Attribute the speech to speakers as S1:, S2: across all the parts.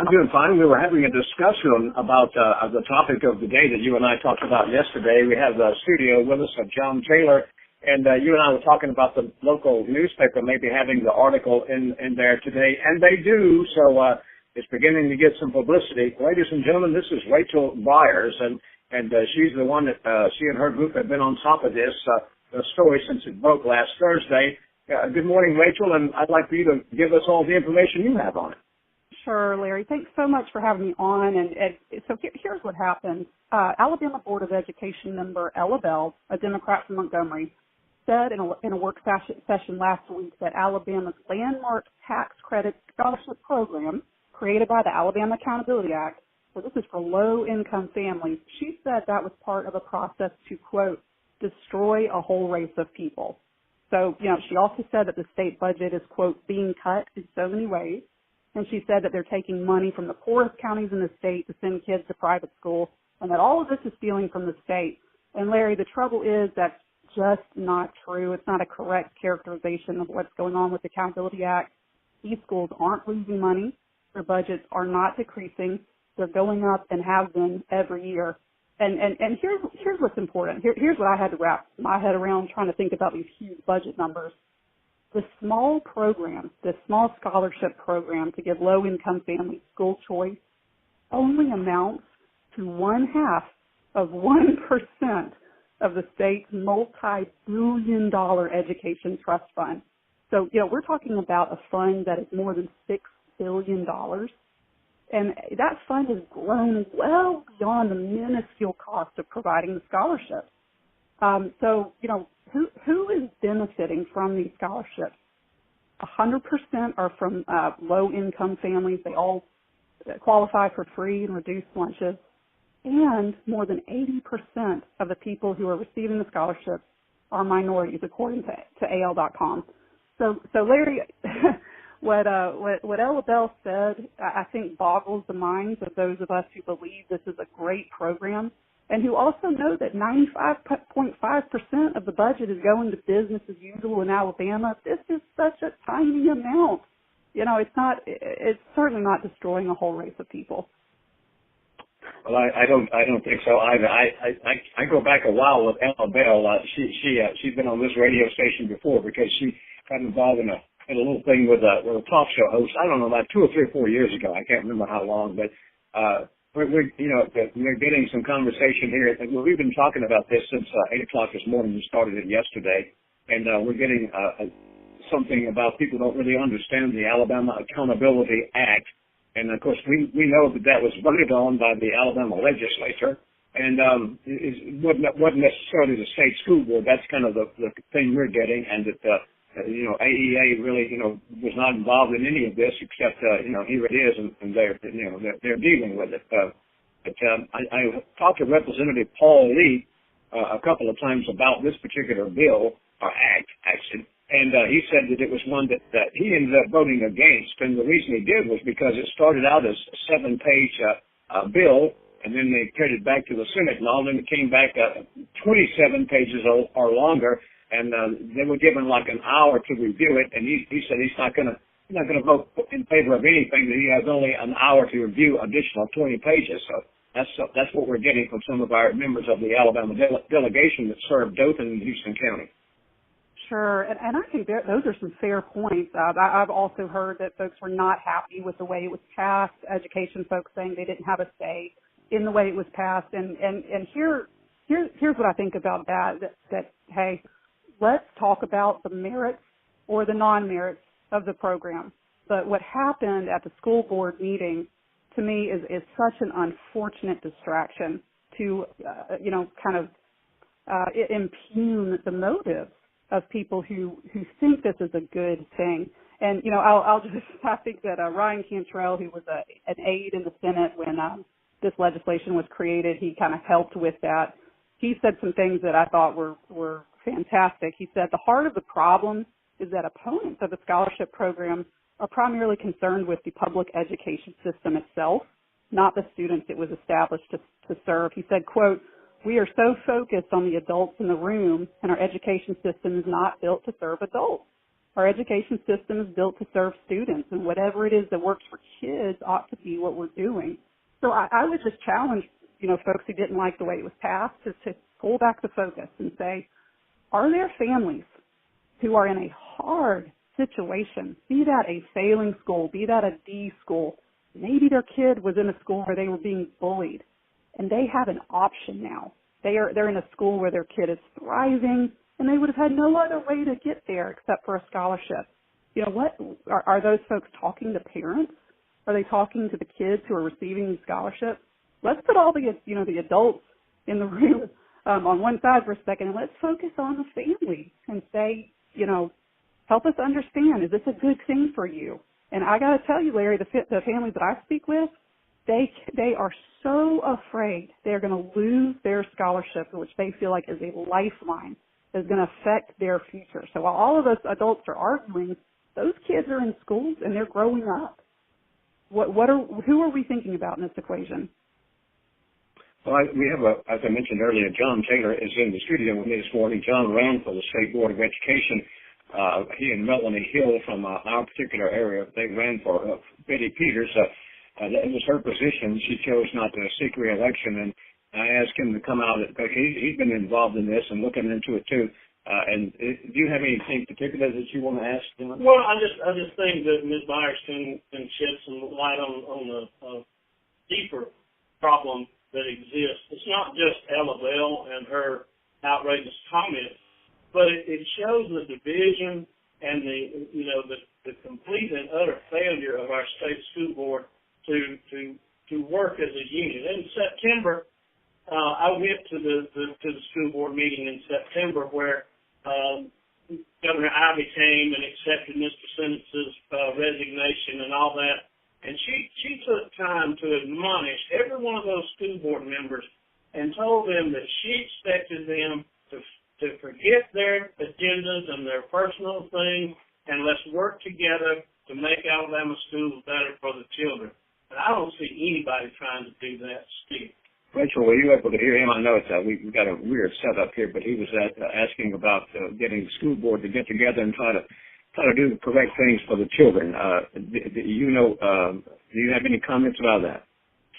S1: I'm doing fine. We were having a discussion about the topic of the day that you and I talked about yesterday. We have the studio with us, John Taylor, and you and I were talking about the local newspaper maybe having the article in there today, and they do, so it's beginning to get some publicity. Ladies and gentlemen, this is Rachel Bryars, and she's the one that she and her group have been on top of this the story since it broke last Thursday. Good morning, Rachel, and I'd like for you to give us all the information you have on it.
S2: Sure, Larry. Thanks so much for having me on. And so here's what happened. Alabama Board of Education member Ella Bell, a Democrat from Montgomery, said in a work session last week that Alabama's landmark tax credit scholarship program, created by the Alabama Accountability Act, so this is for low-income families, she said that was part of a process to, quote, destroy a whole race of people. So, she also said that the state budget is, quote, being cut in so many ways. And she said that they're taking money from the poorest counties in the state to send kids to private school, and that all of this is stealing from the state. And Larry, the trouble is that's just not true. It's not a correct characterization of what's going on with the Accountability Act. These schools aren't losing money. Their budgets are not decreasing. They're going up and have been every year. And here's what's important. Here's what I had to wrap my head around trying to think about these huge budget numbers. The small program, the small scholarship program to give low-income families school choice only amounts to 1/2 of 1% of the state's multi-billion-dollar education trust fund. So, we're talking about a fund that is more than $6 billion. And that fund has grown well beyond the minuscule cost of providing the scholarships. So, who is benefiting from these scholarships? 100% are from low-income families. They all qualify for free and reduced lunches. And more than 80% of the people who are receiving the scholarships are minorities, according to AL.com. So Larry, what Ella Bell said, I think boggles the minds of those of us who believe this is a great program, and who also know that 95.5% of the budget is going to business as usual in Alabama. This is such a tiny amount. It's certainly not destroying a whole race of people.
S1: Well, I don't think so either. I go back a while with Ella Bell. She's been on this radio station before because she got involved in a little thing with a talk show host. I don't know, about 2 or 3 or 4 years ago. I can't remember how long, but we're getting some conversation here. We've been talking about this since 8 o'clock this morning. We started it yesterday, and we're getting something about people don't really understand the Alabama Accountability Act. And, of course, we know that was voted on by the Alabama legislature, and it wasn't necessarily the state school board. That's kind of the thing we're getting, and that, AEA really, was not involved in any of this except, here it is, and they're dealing with it. But I talked to Representative Paul Lee a couple of times about this particular bill, or act, actually, and he said that it was one that he ended up voting against, and the reason he did was because it started out as a 7-page bill, and then they carried it back to the Senate and all, and then it came back 27 pages or longer, and they were given like an hour to review it, and he said he's not going to vote in favor of anything, that he has only an hour to review additional 20 pages. So that's what we're getting from some of our members of the Alabama delegation that served Dothan and Houston County.
S2: Sure, and I think those are some fair points. I've also heard that folks were not happy with the way it was passed, education folks saying they didn't have a say in the way it was passed. And here's what I think about that hey, let's talk about the merits or the non-merits of the program. But what happened at the school board meeting, to me, is such an unfortunate distraction to, impugn the motives of people who think this is a good thing. And, I think that Ryan Cantrell, who was an aide in the Senate when this legislation was created, he kind of helped with that. He said some things that I thought were fantastic. He said the heart of the problem is that opponents of the scholarship program are primarily concerned with the public education system itself, not the students it was established to serve. He said, quote, "We are so focused on the adults in the room, and our education system is not built to serve adults." Our education system is built to serve students, and whatever it is that works for kids ought to be what we're doing. So I would just challenge, folks who didn't like the way it was passed to pull back the focus and say, are there families who are in a hard situation, be that a failing school, be that a D school, maybe their kid was in a school where they were being bullied, and they have an option now. They're in a school where their kid is thriving, and they would have had no other way to get there except for a scholarship. What are those folks talking to parents? Are they talking to the kids who are receiving these scholarships? Let's put all the adults in the room on one side for a second, and let's focus on the family and say, help us understand, is this a good thing for you? And I got to tell you, Larry, the families that I speak with, they are so afraid they're going to lose their scholarship, which they feel like is a lifeline, is going to affect their future. So while all of us adults are arguing, those kids are in schools and they're growing up. Who are we thinking about in this equation?
S1: Well, we have, as I mentioned earlier, John Taylor is in the studio with me this morning. John ran for the State Board of Education. He and Melanie Hill from our particular area, they ran for Betty Peters. That was her position. She chose not to seek re-election, and I asked him to come out because he's been involved in this and looking into it too. And do you have anything particular that you want to ask him?
S3: Well, I just think that Ms. Bryars can shed some light on the deeper problem that exists. It's not just Ella Bell and her outrageous comments, but it shows the division and the complete and utter failure of our state school board to work as a unit. In September, I went to the school board meeting in September where Governor Ivey came and accepted Mr. Sentence's resignation and all that. And she took time to admonish every one of those school board members and told them that she expected them to forget their agendas and their personal things and let's work together to make Alabama schools better for the children. And I don't see anybody trying to do that still.
S1: Rachel, were you able to hear him? I know we've got a weird setup here, but he was asking about getting the school board to get together and try to do the correct things for the children. Do you have any comments about that?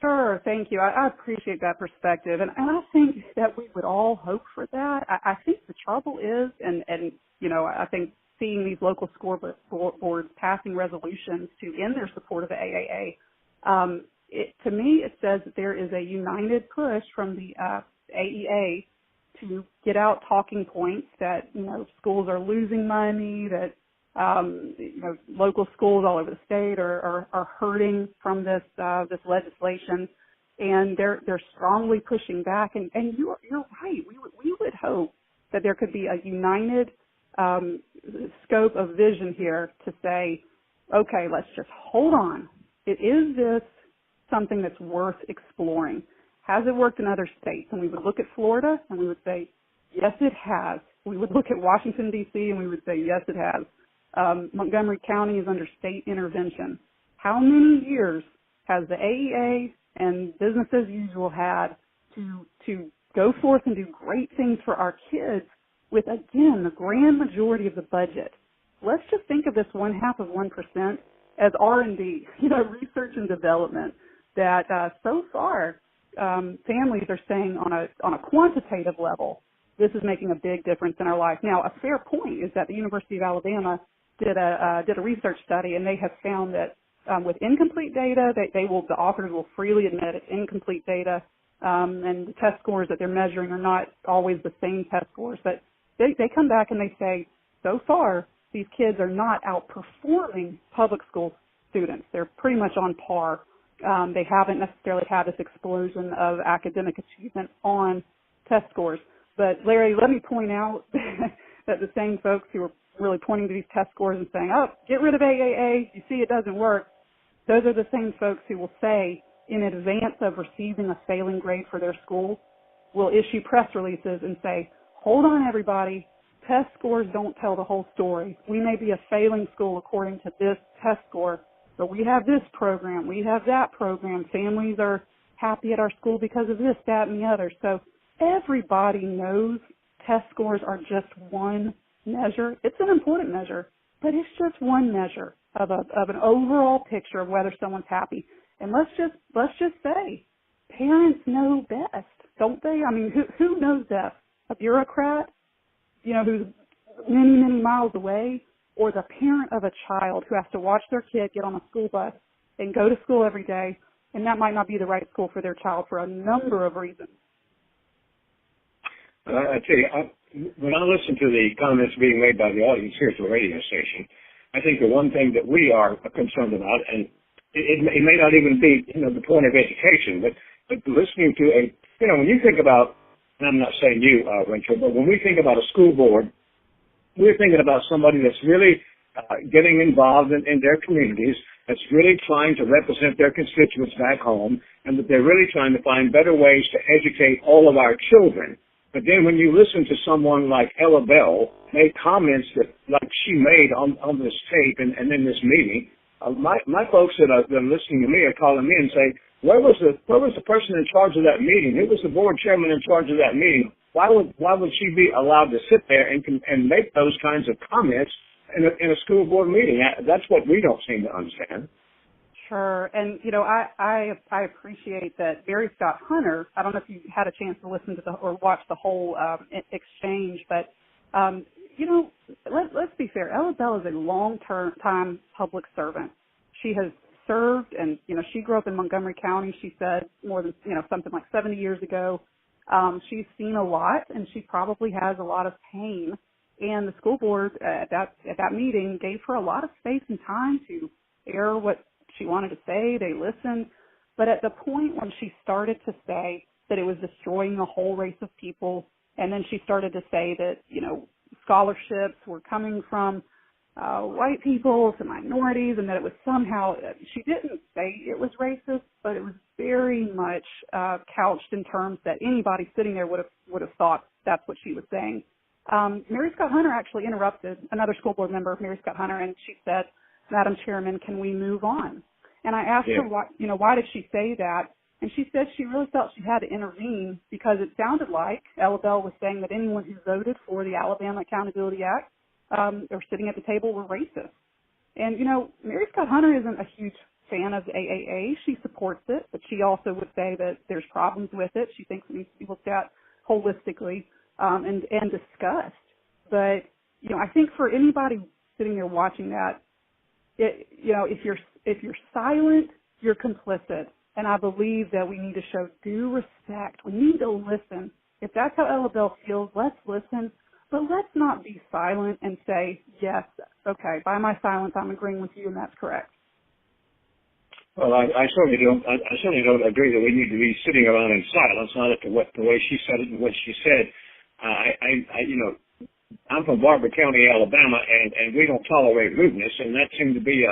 S2: Sure, thank you. I appreciate that perspective, and I think that we would all hope for that. I think the trouble is, and I think seeing these local school boards passing resolutions to end their support of the AAA, to me, it says that there is a united push from the AEA to get out talking points that, schools are losing money, that, local schools all over the state are hurting from this legislation, and they're strongly pushing back. And you're right. We would hope that there could be a united scope of vision here to say, okay, let's just hold on. Is this something that's worth exploring? Has it worked in other states? And we would look at Florida and we would say, yes, it has. We would look at Washington, D.C., and we would say, yes, it has. Montgomery County is under state intervention. How many years has the AEA and business as usual had to go forth and do great things for our kids with, again, the grand majority of the budget? Let's just think of this 0.5% as R&D, research and development, that so far families are saying on a quantitative level, this is making a big difference in our life. Now, a fair point is that the University of Alabama did a research study, and they have found that with incomplete data, the authors will freely admit it's incomplete data, and the test scores that they're measuring are not always the same test scores. But they come back and they say, so far, these kids are not outperforming public school students. They're pretty much on par. They haven't necessarily had this explosion of academic achievement on test scores. But Larry, let me point out that the same folks who are really pointing to these test scores and saying, oh, get rid of AAA, you see it doesn't work, those are the same folks who will say in advance of receiving a failing grade for their school, will issue press releases and say, hold on everybody, test scores don't tell the whole story. We may be a failing school according to this test score, but we have this program, we have that program. Families are happy at our school because of this, that, and the other. So everybody knows test scores are just one measure. It's an important measure, but it's just one measure of an overall picture of whether someone's happy. And let's just say parents know best, don't they? I mean, who knows best? A bureaucrat, who's many miles away, or the parent of a child who has to watch their kid get on a school bus and go to school every day, and that might not be the right school for their child for a number of reasons.
S1: I tell you, when I listen to the comments being made by the audience here at the radio station, I think the one thing that we are concerned about, and it may not even be, the point of education, but listening to when you think about, and I'm not saying you, Rachel, but when we think about a school board, we're thinking about somebody that's really getting involved in their communities, that's really trying to represent their constituents back home, and that they're really trying to find better ways to educate all of our children. But then when you listen to someone like Ella Bell make comments that, like she made on this tape and in this meeting, my folks that are listening to me are calling me and say, where was the person in charge of that meeting? Who was the board chairman in charge of that meeting? Why would she be allowed to sit there and make those kinds of comments in a school board meeting? That's what we don't seem to understand.
S2: Sure. And, I appreciate that Mary Scott Hunter, I don't know if you had a chance to listen to or watch the whole exchange, but, let's be fair. Ella Bell is a long-time public servant. She has served and, she grew up in Montgomery County, she said, more than, something like 70 years ago. She's seen a lot, and she probably has a lot of pain. And the school board at that meeting gave her a lot of space and time to air what she wanted to say. They listened. But at the point when she started to say that it was destroying a whole race of people, and then she started to say that, scholarships were coming from white people to minorities, and that it was somehow, she didn't say it was racist, but it was very much couched in terms that anybody sitting there would have thought that's what she was saying. Mary Scott Hunter actually interrupted another school board member, Mary Scott Hunter, and she said, "Madam Chairman, can we move on?" And I asked her, why did she say that? And she said she really felt she had to intervene because it sounded like Ella Bell was saying that anyone who voted for the Alabama Accountability Act or sitting at the table were racist. And, Mary Scott Hunter isn't a huge fan of AAA. She supports it, but she also would say that there's problems with it. She thinks it needs to be looked at holistically and discussed. But, I think for anybody sitting there watching that, if you're silent, you're complicit. And I believe that we need to show due respect. We need to listen. If that's how Ella Bell feels, let's listen. But let's not be silent and say, yes, okay, by my silence, I'm agreeing with you, and that's correct.
S1: Well, I certainly don't. I certainly don't agree that we need to be sitting around in silence. Not at the way she said it and what she said. I'm from Barber County, Alabama, and we don't tolerate rudeness, and that seemed to be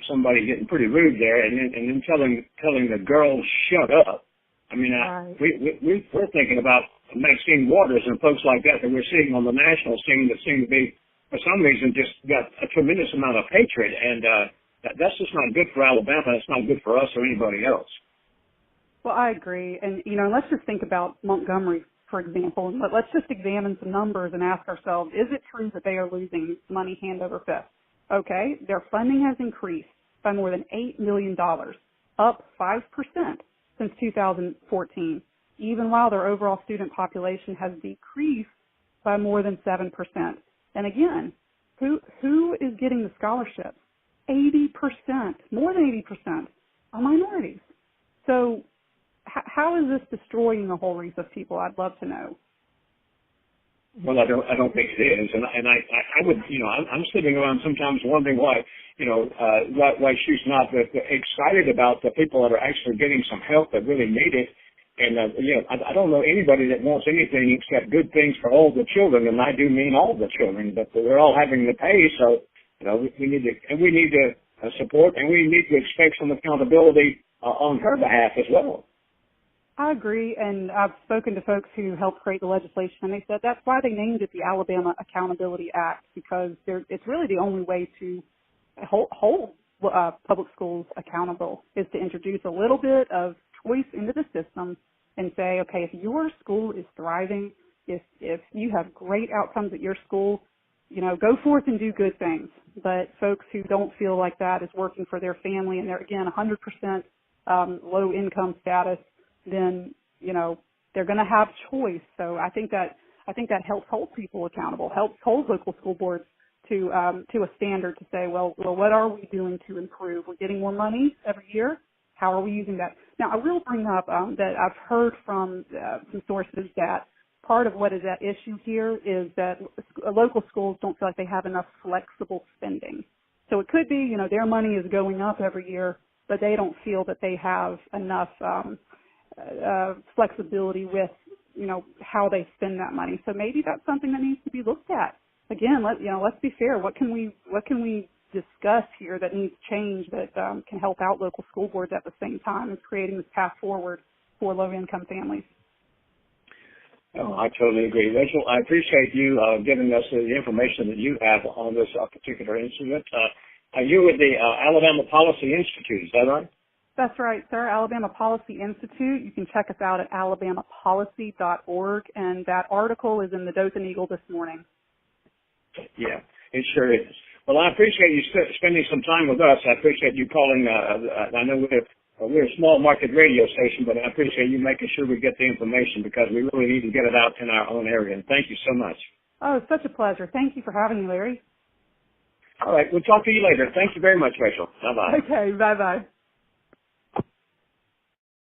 S1: somebody getting pretty rude there, and then telling the girls shut up. I mean, right. We're thinking about Maxine Waters and folks like that we're seeing on the national scene that seem to be, for some reason, just got a tremendous amount of hatred, and that's just not good for Alabama. It's not good for us or anybody else.
S2: Well, I agree, and let's just think about Montgomery, for example, and let's just examine some numbers and ask ourselves: is it true that they are losing money hand over fist? Okay, their funding has increased by more than $8 million, up 5% since 2014, even while their overall student population has decreased by more than 7%. And again, who is getting the scholarships? 80%, more than 80% are minorities. So how is this destroying the whole race of people? I'd love to know.
S1: Well, I don't think it is, and I would, I'm sitting around sometimes wondering why she's not excited about the people that are actually getting some help that really need it. And I don't know anybody that wants anything except good things for all the children, and I do mean all the children, but they're all having to pay. So we need to support, and we need to expect some accountability on her behalf as well.
S2: I agree, and I've spoken to folks who helped create the legislation, and they said that's why they named it the Alabama Accountability Act, because it's really the only way to hold public schools accountable is to introduce a little bit of choice into the system and say, okay, if your school is thriving, if you have great outcomes at your school, go forth and do good things. But folks who don't feel like that is working for their family and they're, again, 100% low income status, then, they're going to have choice. So I think that helps hold people accountable, helps hold local school boards to a standard to say, well, what are we doing to improve? We're getting more money every year. How are we using that? Now, I will bring up that I've heard from some sources that part of what is at issue here is that local schools don't feel like they have enough flexible spending. So it could be, their money is going up every year, but they don't feel that they have enough flexibility with, how they spend that money. So maybe that's something that needs to be looked at. Again, let's be fair. What can we discuss here that needs change that can help out local school boards at the same time as creating this path forward for low-income families?
S1: Oh, I totally agree. Rachel, I appreciate you giving us the information that you have on this particular incident. Are you with the Alabama Policy Institute, is that right?
S2: That's right, sir. Alabama Policy Institute. You can check us out at alabamapolicy.org, and that article is in the Dothan Eagle this morning. Yeah,
S1: it sure is. Well, I appreciate you spending some time with us. I appreciate you calling. I know we're a small market radio station, but I appreciate you making sure we get the information because we really need to get it out in our own area. And thank you so much.
S2: Oh, it's such a pleasure. Thank you for having me, Larry.
S1: All right. We'll talk to you later. Thank you very much, Rachel. Bye-bye.
S2: Okay. Bye-bye.